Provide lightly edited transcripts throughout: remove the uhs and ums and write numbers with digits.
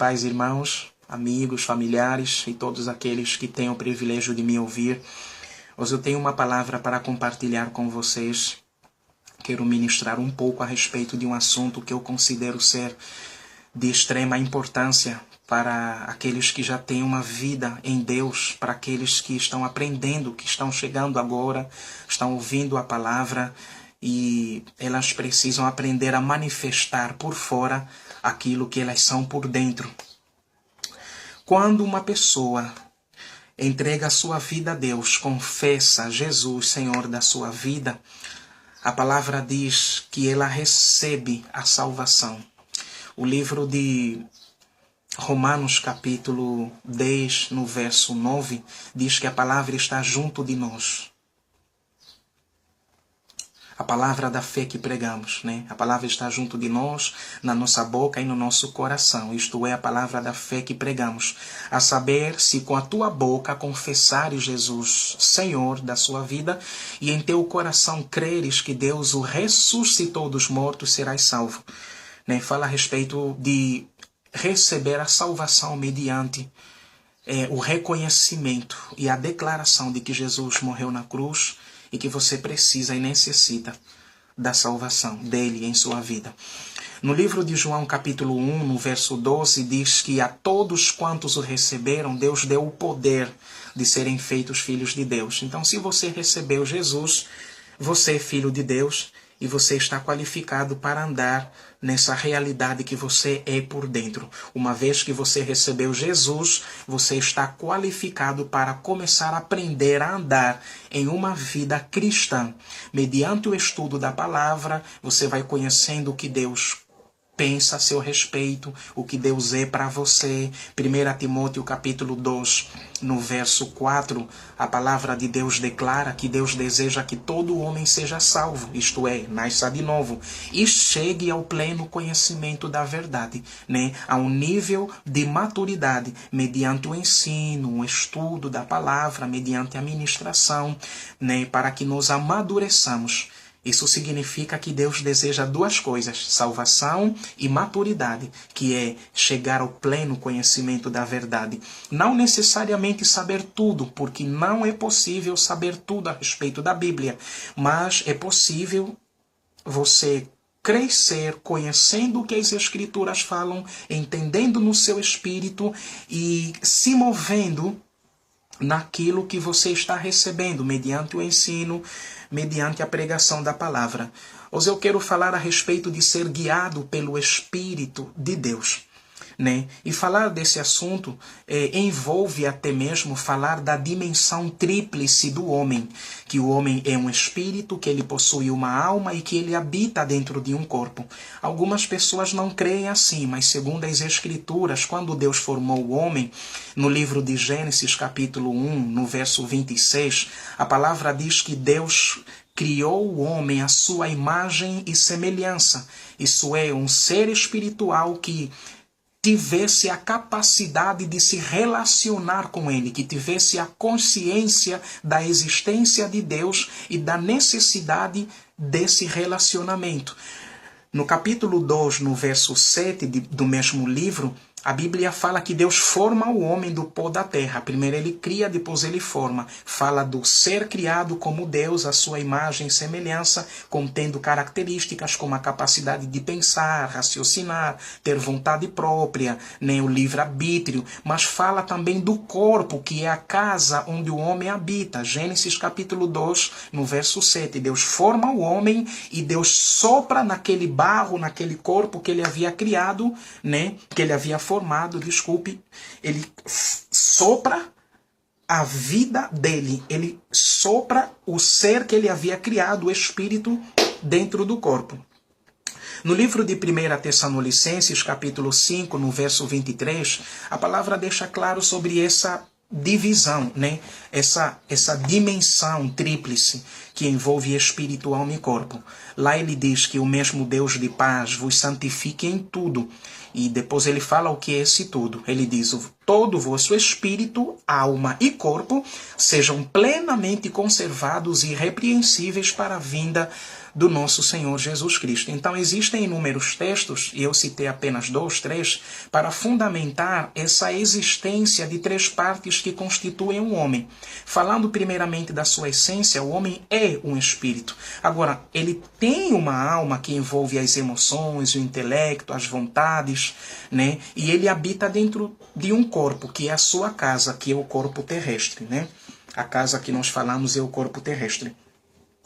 Pais, irmãos, amigos, familiares e todos aqueles que têm o privilégio de me ouvir. Hoje eu tenho uma palavra para compartilhar com vocês. Quero ministrar um pouco a respeito de um assunto que eu considero ser de extrema importância para aqueles que já têm uma vida em Deus, para aqueles que estão aprendendo, que estão chegando agora, estão ouvindo a palavra e elas precisam aprender a manifestar por fora aquilo que elas são por dentro. Quando uma pessoa entrega a sua vida a Deus, confessa Jesus Senhor da sua vida, a palavra diz que ela recebe a salvação. O livro de Romanos capítulo 10, no verso 9, diz que a palavra está junto de nós. A palavra da fé que pregamos, né? A palavra está junto de nós, na nossa boca e no nosso coração. Isto é a palavra da fé que pregamos. A saber, se com a tua boca confessares Jesus Senhor da sua vida e em teu coração creres que Deus o ressuscitou dos mortos, serás salvo. Né? Fala a respeito de receber a salvação mediante o reconhecimento e a declaração de que Jesus morreu na cruz e que você precisa e necessita da salvação dele em sua vida. No livro de João, capítulo 1, no verso 12, diz que a todos quantos o receberam, Deus deu o poder de serem feitos filhos de Deus. Então, se você recebeu Jesus, você é filho de Deus e você está qualificado para andar nessa realidade que você é por dentro. Uma vez que você recebeu Jesus, você está qualificado para começar a aprender a andar em uma vida cristã. Mediante o estudo da palavra, você vai conhecendo o que Deus pensa a seu respeito, o que Deus é para você. 1 Timóteo capítulo 2, no verso 4, a palavra de Deus declara que Deus deseja que todo homem seja salvo, isto é, nasça de novo, e chegue ao pleno conhecimento da verdade, né? A um nível de maturidade, mediante o ensino, o estudo da palavra, mediante a ministração, né? Para que nos amadureçamos. Isso significa que Deus deseja duas coisas, salvação e maturidade, que é chegar ao pleno conhecimento da verdade. Não necessariamente saber tudo, porque não é possível saber tudo a respeito da Bíblia, mas é possível você crescer conhecendo o que as Escrituras falam, entendendo no seu espírito e se movendo naquilo que você está recebendo, mediante o ensino, mediante a pregação da palavra. Hoje eu quero falar a respeito de ser guiado pelo Espírito de Deus, né? E falar desse assunto envolve até mesmo falar da dimensão tríplice do homem, que o homem é um espírito, que ele possui uma alma e que ele habita dentro de um corpo. Algumas pessoas não creem assim, mas segundo as Escrituras, quando Deus formou o homem, no livro de Gênesis capítulo 1, no verso 26, a palavra diz que Deus criou o homem à sua imagem e semelhança. Isso é, um ser espiritual que tivesse a capacidade de se relacionar com ele, que tivesse a consciência da existência de Deus e da necessidade desse relacionamento. No capítulo 2, no verso 7 do mesmo livro, a Bíblia fala que Deus forma o homem do pó da terra. Primeiro ele cria, depois ele forma. Fala do ser criado como Deus, a sua imagem e semelhança, contendo características como a capacidade de pensar, raciocinar, ter vontade própria, né, o livre-arbítrio. Mas fala também do corpo, que é a casa onde o homem habita. Gênesis capítulo 2, no verso 7. Deus forma o homem e Deus sopra naquele barro, naquele corpo que ele havia criado, né, que ele havia formado, ele sopra a vida dele, ele sopra o ser que ele havia criado, o espírito, dentro do corpo. No livro de 1 Tessalonicenses, capítulo 5, no verso 23, a palavra deixa claro sobre essa divisão, né? Essa dimensão tríplice que envolve espírito, alma e corpo. Lá ele diz que o mesmo Deus de paz vos santifique em tudo. E depois ele fala o que é esse tudo. Ele diz, todo o vosso espírito, alma e corpo sejam plenamente conservados e irrepreensíveis para a vinda do nosso Senhor Jesus Cristo. Então existem inúmeros textos, e eu citei apenas 2, 3, para fundamentar essa existência de 3 partes que constituem o homem. Falando primeiramente da sua essência, o homem é um espírito. Agora, ele tem uma alma que envolve as emoções, o intelecto, as vontades, né? E ele habita dentro de um corpo, que é a sua casa, que é o corpo terrestre, né? A casa que nós falamos é o corpo terrestre.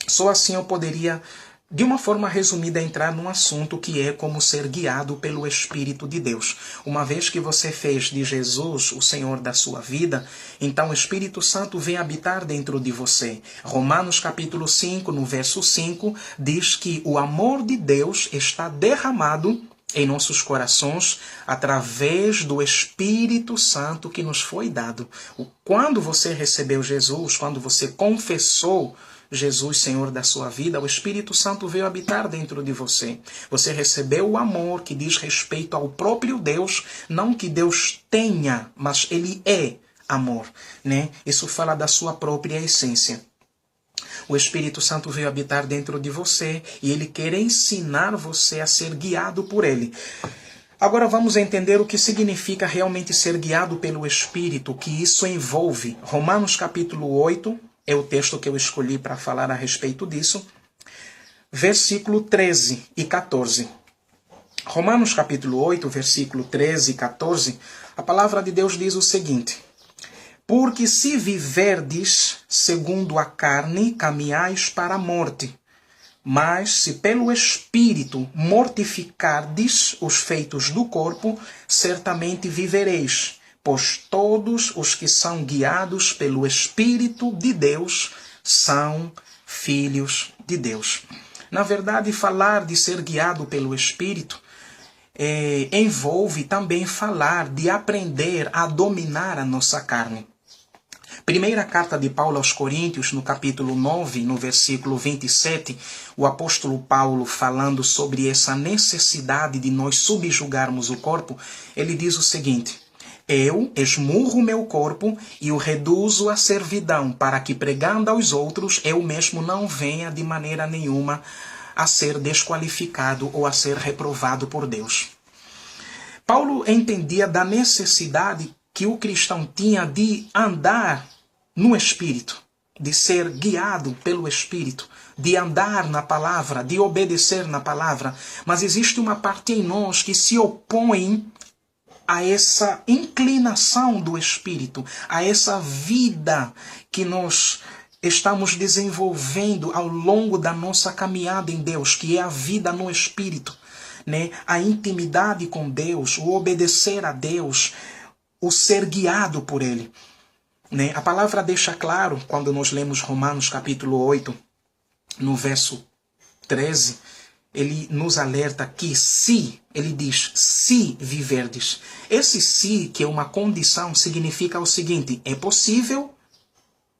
Só assim eu poderia, de uma forma resumida, entrar num assunto que é como ser guiado pelo Espírito de Deus. Uma vez que você fez de Jesus o Senhor da sua vida, então o Espírito Santo vem habitar dentro de você. Romanos capítulo 5, no verso 5, diz que o amor de Deus está derramado em nossos corações através do Espírito Santo que nos foi dado. Quando você recebeu Jesus, quando você confessou Jesus, Senhor da sua vida, o Espírito Santo veio habitar dentro de você. Você recebeu o amor que diz respeito ao próprio Deus, não que Deus tenha, mas Ele é amor, né? Isso fala da sua própria essência. O Espírito Santo veio habitar dentro de você e Ele quer ensinar você a ser guiado por Ele. Agora vamos entender o que significa realmente ser guiado pelo Espírito, o que isso envolve. Romanos capítulo 8, é o texto que eu escolhi para falar a respeito disso. Versículo 13 e 14. Romanos capítulo 8, versículo 13 e 14, a palavra de Deus diz o seguinte: porque se viverdes segundo a carne, caminhais para a morte. Mas se pelo Espírito mortificardes os feitos do corpo, certamente vivereis. Pois todos os que são guiados pelo Espírito de Deus são filhos de Deus. Na verdade, falar de ser guiado pelo Espírito envolve também falar de aprender a dominar a nossa carne. Primeira carta de Paulo aos Coríntios, no capítulo 9, no versículo 27, o apóstolo Paulo, falando sobre essa necessidade de nós subjugarmos o corpo, ele diz o seguinte: eu esmurro meu corpo e o reduzo à servidão, para que, pregando aos outros, eu mesmo não venha de maneira nenhuma a ser desqualificado ou a ser reprovado por Deus. Paulo entendia da necessidade que o cristão tinha de andar no Espírito, de ser guiado pelo Espírito, de andar na palavra, de obedecer na palavra. Mas existe uma parte em nós que se opõe a essa inclinação do Espírito, a essa vida que nós estamos desenvolvendo ao longo da nossa caminhada em Deus, que é a vida no Espírito, né? A intimidade com Deus, o obedecer a Deus, o ser guiado por Ele. Né? A palavra deixa claro, quando nós lemos Romanos capítulo 8, no verso 13, ele nos alerta que se, ele diz, se viverdes. Esse se, que é uma condição, significa o seguinte: é possível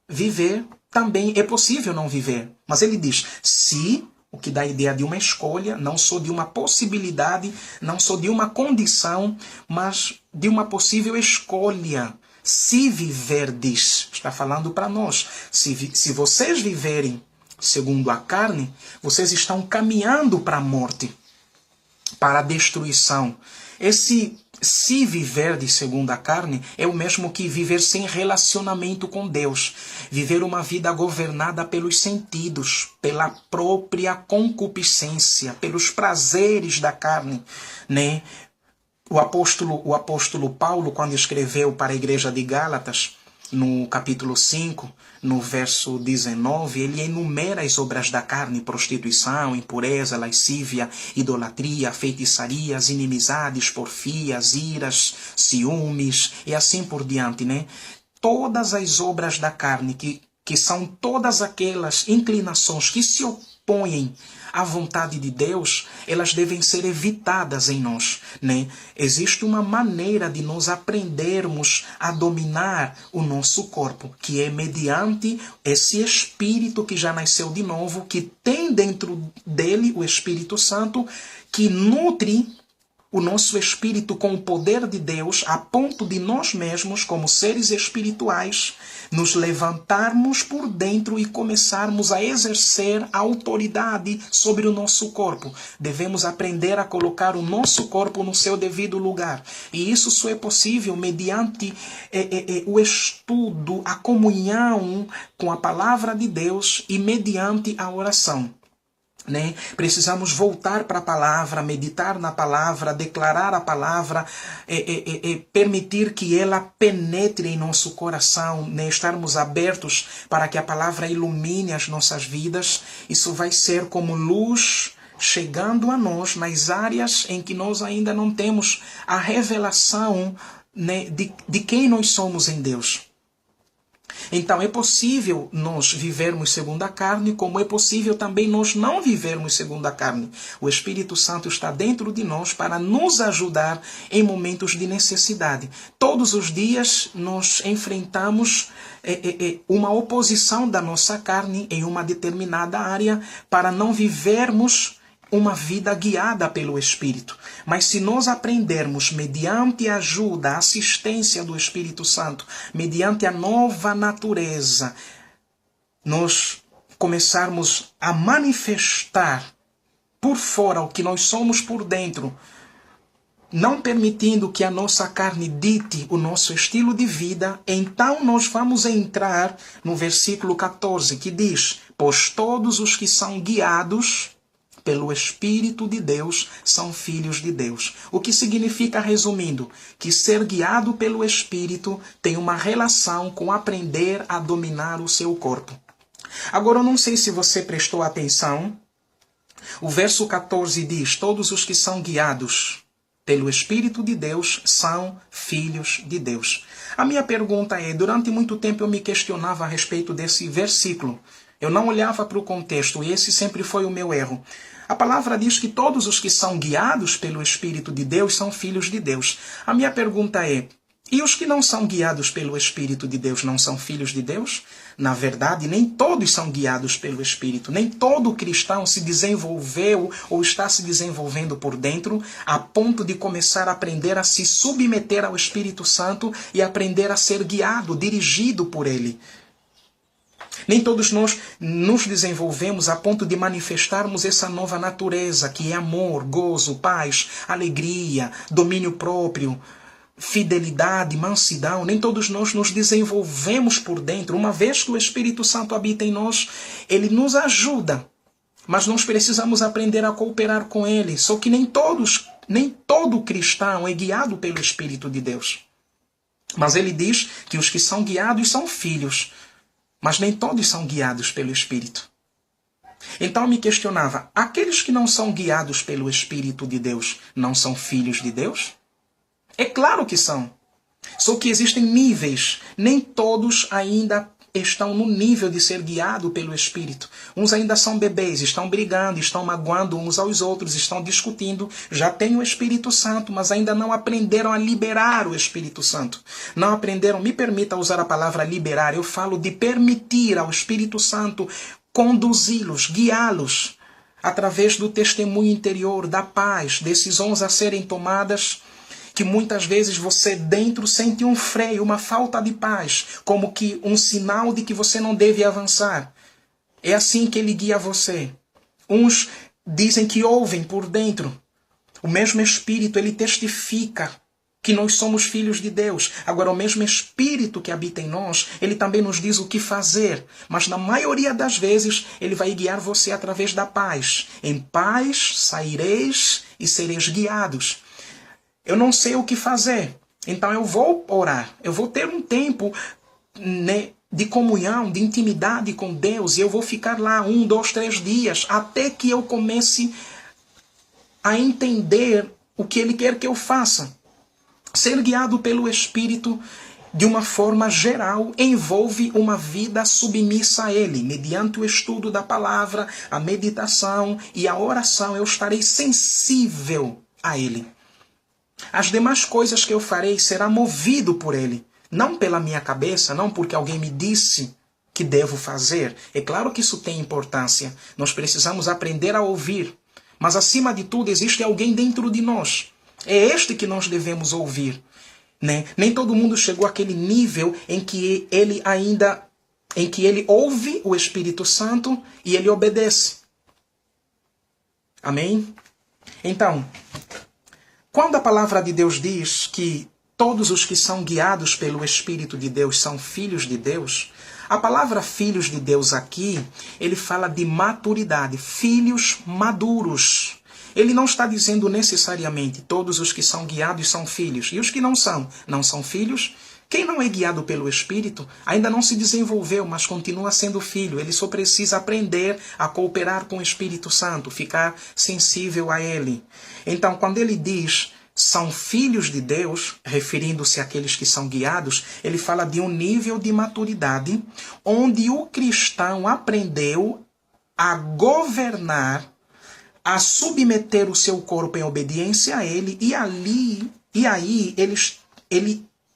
viver, também é possível não viver. Mas ele diz, se, o que dá a ideia de uma escolha, não só de uma possibilidade, não só de uma condição, mas de uma possível escolha. Se viverdes, está falando para nós, se vocês viverem segundo a carne, vocês estão caminhando para a morte, para a destruição. Esse se viverdes segundo a carne é o mesmo que viver sem relacionamento com Deus, viver uma vida governada pelos sentidos, pela própria concupiscência, pelos prazeres da carne, né? O apóstolo Paulo, quando escreveu para a igreja de Gálatas, no capítulo 5, no verso 19, ele enumera as obras da carne: prostituição, impureza, lascívia, idolatria, feitiçarias, inimizades, porfias, iras, ciúmes e assim por diante, né? Todas as obras da carne, que são todas aquelas inclinações que se opõem à vontade de Deus, elas devem ser evitadas em nós, né? Existe uma maneira de nós aprendermos a dominar o nosso corpo, que é mediante esse Espírito que já nasceu de novo, que tem dentro dele o Espírito Santo, que nutre o nosso espírito com o poder de Deus, a ponto de nós mesmos, como seres espirituais, nos levantarmos por dentro e começarmos a exercer a autoridade sobre o nosso corpo. Devemos aprender a colocar o nosso corpo no seu devido lugar. E isso só é possível mediante o estudo, a comunhão com a palavra de Deus e mediante a oração. Precisamos voltar para a palavra, meditar na palavra, declarar a palavra, permitir que ela penetre em nosso coração, estarmos abertos para que a palavra ilumine as nossas vidas. Isso vai ser como luz chegando a nós nas áreas em que nós ainda não temos a revelação de quem nós somos em Deus. Então é possível nós vivermos segundo a carne, como é possível também nós não vivermos segundo a carne. O Espírito Santo está dentro de nós para nos ajudar em momentos de necessidade. Todos os dias nós enfrentamos uma oposição da nossa carne em uma determinada área para não vivermos uma vida guiada pelo Espírito. Mas se nós aprendermos, mediante a ajuda, a assistência do Espírito Santo, mediante a nova natureza, nós começarmos a manifestar por fora o que nós somos por dentro, não permitindo que a nossa carne dite o nosso estilo de vida, então nós vamos entrar no versículo 14, que diz: pois todos os que são guiados pelo Espírito de Deus são filhos de Deus. O que significa, resumindo, que ser guiado pelo Espírito tem uma relação com aprender a dominar o seu corpo. Agora, eu não sei se você prestou atenção. O verso 14 diz: todos os que são guiados pelo Espírito de Deus são filhos de Deus. A minha pergunta é, durante muito tempo eu me questionava a respeito desse versículo. Eu não olhava para o contexto e esse sempre foi o meu erro. A palavra diz que todos os que são guiados pelo Espírito de Deus são filhos de Deus. A minha pergunta é, e os que não são guiados pelo Espírito de Deus não são filhos de Deus? Na verdade, nem todos são guiados pelo Espírito. Nem todo cristão se desenvolveu ou está se desenvolvendo por dentro a ponto de começar a aprender a se submeter ao Espírito Santo e aprender a ser guiado, dirigido por Ele. Nem todos nós nos desenvolvemos a ponto de manifestarmos essa nova natureza, que é amor, gozo, paz, alegria, domínio próprio, fidelidade, mansidão. Nem todos nós nos desenvolvemos por dentro. Uma vez que o Espírito Santo habita em nós, ele nos ajuda. Mas nós precisamos aprender a cooperar com ele. Só que nem todo cristão é guiado pelo Espírito de Deus. Mas ele diz que os que são guiados são filhos. Mas nem todos são guiados pelo Espírito. Então eu me questionava, aqueles que não são guiados pelo Espírito de Deus não são filhos de Deus? É claro que são. Só que existem níveis. Nem todos ainda estão no nível de ser guiado pelo Espírito. Uns ainda são bebês, estão brigando, estão magoando uns aos outros, estão discutindo, já têm o Espírito Santo, mas ainda não aprenderam a liberar o Espírito Santo. Não aprenderam, me permita usar a palavra liberar, eu falo de permitir ao Espírito Santo conduzi-los, guiá-los, através do testemunho interior, da paz, decisões a serem tomadas, que muitas vezes você dentro sente um freio, uma falta de paz, como que um sinal de que você não deve avançar. É assim que ele guia você. Uns dizem que ouvem por dentro. O mesmo Espírito, ele testifica que nós somos filhos de Deus. Agora, o mesmo Espírito que habita em nós, ele também nos diz o que fazer. Mas na maioria das vezes, ele vai guiar você através da paz. Em paz saireis e sereis guiados. Eu não sei o que fazer, então eu vou orar. Eu vou ter um tempo de comunhão, de intimidade com Deus. E eu vou ficar lá 1, 2, 3 dias, até que eu comece a entender o que Ele quer que eu faça. Ser guiado pelo Espírito, de uma forma geral, envolve uma vida submissa a Ele. Mediante o estudo da palavra, a meditação e a oração, eu estarei sensível a Ele. As demais coisas que eu farei será movido por Ele. Não pela minha cabeça, não porque alguém me disse que devo fazer. É claro que isso tem importância. Nós precisamos aprender a ouvir. Mas acima de tudo existe alguém dentro de nós. É este que nós devemos ouvir. Né? Nem todo mundo chegou àquele nível em que ele ouve o Espírito Santo e ele obedece. Amém? Então, quando a palavra de Deus diz que todos os que são guiados pelo Espírito de Deus são filhos de Deus, a palavra filhos de Deus aqui, ele fala de maturidade, filhos maduros. Ele não está dizendo necessariamente todos os que são guiados são filhos. E os que não são filhos? Quem não é guiado pelo Espírito ainda não se desenvolveu, mas continua sendo filho. Ele só precisa aprender a cooperar com o Espírito Santo, ficar sensível a ele. Então, quando ele diz são filhos de Deus, referindo-se àqueles que são guiados, ele fala de um nível de maturidade onde o cristão aprendeu a governar, a submeter o seu corpo em obediência a ele, e aí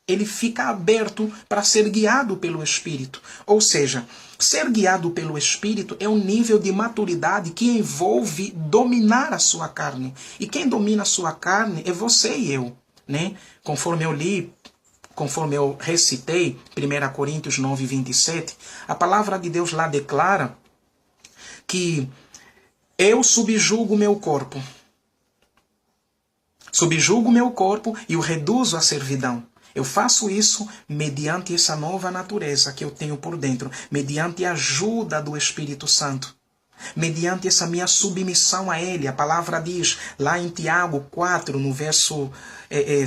ele fica aberto para ser guiado pelo Espírito. Ou seja, ser guiado pelo Espírito é um nível de maturidade que envolve dominar a sua carne. E quem domina a sua carne é você e eu, né? Conforme eu recitei, 1 Coríntios 9, 27, a palavra de Deus lá declara que eu subjugo meu corpo. Subjugo meu corpo e o reduzo à servidão. Eu faço isso mediante essa nova natureza que eu tenho por dentro, mediante a ajuda do Espírito Santo, mediante essa minha submissão a Ele. A palavra diz lá em Tiago 4, no verso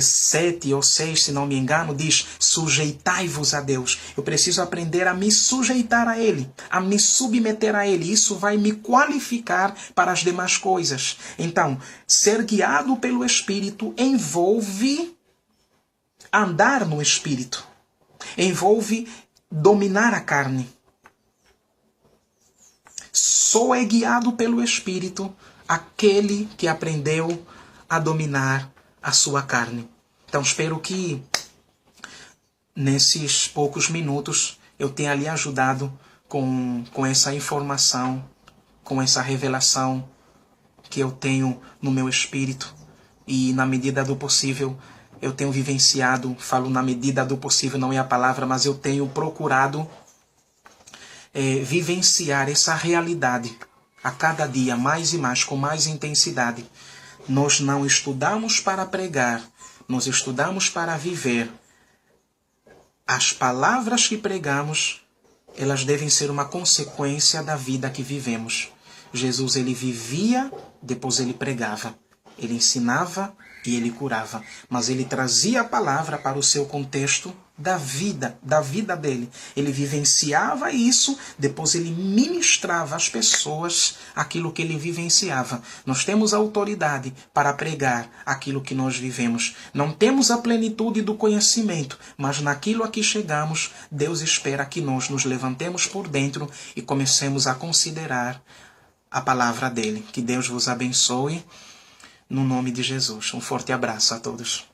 7 ou 6, se não me engano, diz: sujeitai-vos a Deus. Eu preciso aprender a me sujeitar a Ele, a me submeter a Ele. Isso vai me qualificar para as demais coisas. Então, ser guiado pelo Espírito envolve andar no Espírito, envolve dominar a carne. Só é guiado pelo Espírito aquele que aprendeu a dominar a sua carne. Então espero que nesses poucos minutos eu tenha lhe ajudado com essa informação, com essa revelação que eu tenho no meu espírito. E na medida do possível eu tenho vivenciado, falo na medida do possível, não é a palavra, mas eu tenho procurado vivenciar essa realidade a cada dia, mais e mais, com mais intensidade. Nós não estudamos para pregar, nós estudamos para viver. As palavras que pregamos, elas devem ser uma consequência da vida que vivemos. Jesus, ele vivia, depois ele pregava. Ele ensinava e ele curava. Mas ele trazia a palavra para o seu contexto da vida dele. Ele vivenciava isso, depois ele ministrava às pessoas aquilo que ele vivenciava. Nós temos autoridade para pregar aquilo que nós vivemos. Não temos a plenitude do conhecimento, mas naquilo a que chegamos, Deus espera que nós nos levantemos por dentro e comecemos a considerar a palavra dele. Que Deus vos abençoe. No nome de Jesus. Um forte abraço a todos.